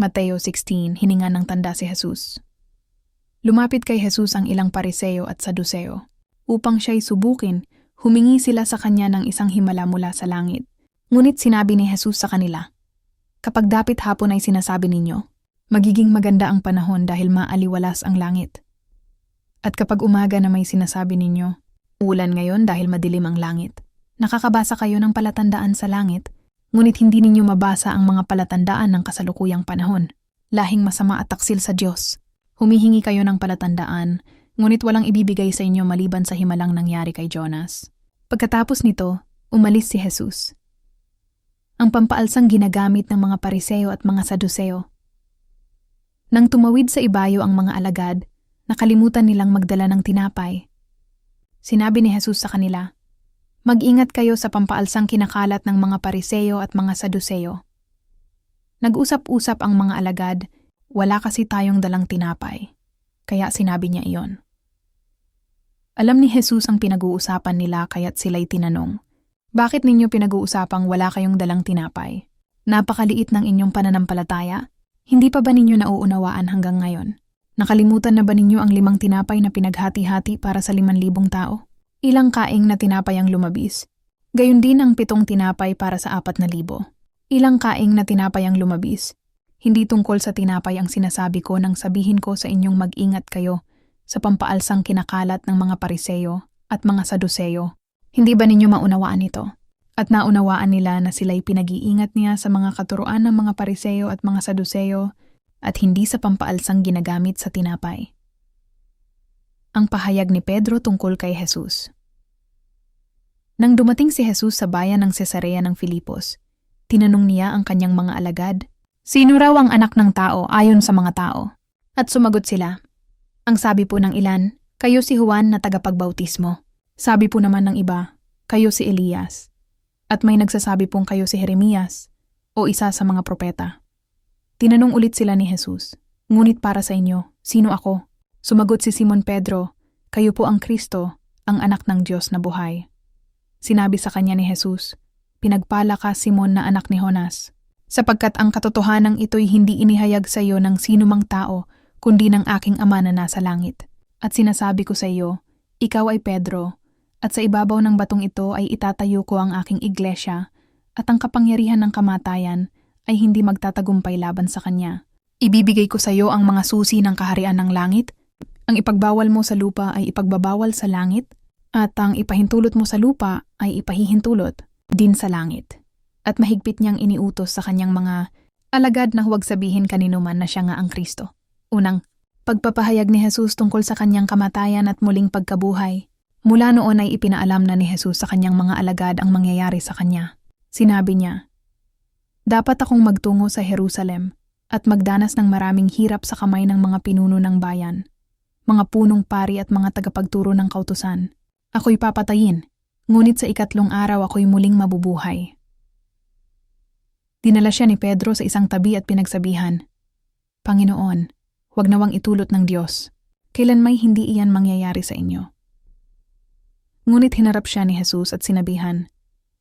Mateo 16, hininga ng tanda si Jesus. Lumapit kay Jesus ang ilang Pariseo at Saduseo. Upang siya'y subukin, humingi sila sa kanya ng isang himala mula sa langit. Ngunit sinabi ni Jesus sa kanila, "Kapag dapit hapon ay sinasabi ninyo, magiging maganda ang panahon dahil maaliwalas ang langit. At kapag umaga na may sinasabi ninyo, ulan ngayon dahil madilim ang langit. Nakakabasa kayo ng palatandaan sa langit, ngunit hindi ninyo mabasa ang mga palatandaan ng kasalukuyang panahon. Lahing masama at taksil sa Diyos. Humihingi kayo ng palatandaan, ngunit walang ibibigay sa inyo maliban sa himalang nangyari kay Jonas." Pagkatapos nito, umalis si Jesus. Ang pampaalsang ginagamit ng mga Pariseo at mga Saduseo. Nang tumawid sa ibayo ang mga alagad, nakalimutan nilang magdala ng tinapay. Sinabi ni Jesus sa kanila, "Mag-ingat kayo sa pampaalsang kinakalat ng mga Pariseo at mga Saduseo." Nag-usap-usap ang mga alagad, wala kasi tayong dalang tinapay. Kaya sinabi niya iyon. Alam ni Jesus ang pinag-uusapan nila kaya't sila'y tinanong, "Bakit ninyo pinag-uusapang wala kayong dalang tinapay? Napakaliit ng inyong pananampalataya? Hindi pa ba ninyo nauunawaan hanggang ngayon? Nakalimutan na ba ninyo ang 5 tinapay na pinaghati-hati para sa 5,000 tao? Ilang kaing na tinapay ang lumabis? Gayon din ang 7 tinapay para sa 4,000. Ilang kaing na tinapay ang lumabis? Hindi tungkol sa tinapay ang sinasabi ko nang sabihin ko sa inyong mag-ingat kayo sa pampaalsang kinakalat ng mga Pariseo at mga Saduseo. Hindi ba ninyo maunawaan ito? At naunawaan nila na sila'y pinag-iingat niya sa mga katuruan ng mga Pariseo at mga Saduseo at hindi sa pampaalsang ginagamit sa tinapay. Ang pahayag ni Pedro tungkol kay Jesus. Nang dumating si Jesus sa bayan ng Cesarea ng Filipos, tinanong niya ang kanyang mga alagad, "Sino raw ang anak ng tao ayon sa mga tao?" At sumagot sila, "Ang sabi po ng ilan, kayo si Juan na tagapagbautismo. Sabi po naman ng iba, kayo si Elias. At may nagsasabi pong kayo si Jeremias o isa sa mga propeta." Tinanong ulit sila ni Jesus, "Ngunit para sa inyo, sino ako?" Sumagot si Simon Pedro, "Kayo po ang Kristo, ang anak ng Diyos na buhay." Sinabi sa kanya ni Jesus, "Pinagpala ka, Simon na anak ni Jonas, sapagkat ang katotohanan ito'y hindi inihayag sa iyo ng sino mang tao, kundi ng aking Ama na nasa langit. At sinasabi ko sa iyo, ikaw ay Pedro, at sa ibabaw ng batong ito ay itatayo ko ang aking iglesia, at ang kapangyarihan ng kamatayan ay hindi magtatagumpay laban sa kanya. Ibibigay ko sa iyo ang mga susi ng kaharian ng langit. Ang ipagbawal mo sa lupa ay ipagbabawal sa langit, at ang ipahintulot mo sa lupa ay ipahihintulot din sa langit." At mahigpit niyang iniutos sa kanyang mga alagad na huwag sabihin kanino man na siya nga ang Kristo. Unang, pagpapahayag ni Jesus tungkol sa kanyang kamatayan at muling pagkabuhay. Mula noon ay ipinaalam na ni Jesus sa kanyang mga alagad ang mangyayari sa kanya. Sinabi niya, "Dapat akong magtungo sa Jerusalem at magdanas ng maraming hirap sa kamay ng mga pinuno ng bayan, mga punong pari at mga tagapagturo ng kautusan. Ako'y papatayin, ngunit sa 3 araw ako'y muling mabubuhay." Dinala siya ni Pedro sa isang tabi at pinagsabihan, "Panginoon, huwag nawang itulot ng Diyos. Kailan may hindi iyan mangyayari sa inyo." Ngunit hinarap siya ni Jesus at sinabihan,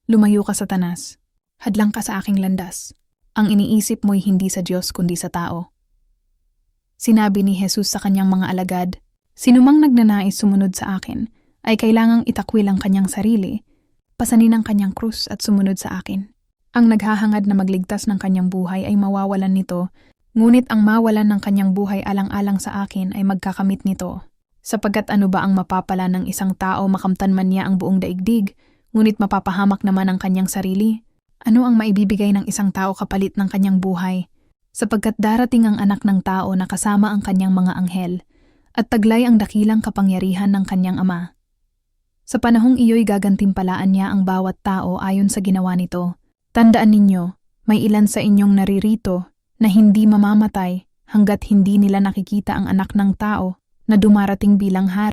"Lumayo ka, Satanas. Hadlang ka sa aking landas. Ang iniisip mo'y hindi sa Diyos kundi sa tao." Sinabi ni Jesus sa kanyang mga alagad, "Sinumang nagnanais sumunod sa akin ay kailangang itakwil ang kanyang sarili, pasanin ang kanyang krus at sumunod sa akin. Ang naghahangad na magligtas ng kanyang buhay ay mawawalan nito, ngunit ang mawalan ng kanyang buhay alang-alang sa akin ay magkakamit nito. Sapagkat ano ba ang mapapala ng isang tao makamtan man niya ang buong daigdig, ngunit mapapahamak naman ang kanyang sarili? Ano ang maibibigay ng isang tao kapalit ng kanyang buhay? Sapagkat darating ang anak ng tao na kasama ang kanyang mga anghel, at taglay ang dakilang kapangyarihan ng kanyang Ama. Sa panahong iyo'y gagantimpalaan niya ang bawat tao ayon sa ginawa nito. Tandaan ninyo, may ilan sa inyong naririto na hindi mamamatay hanggat hindi nila nakikita ang anak ng tao na dumarating bilang hari."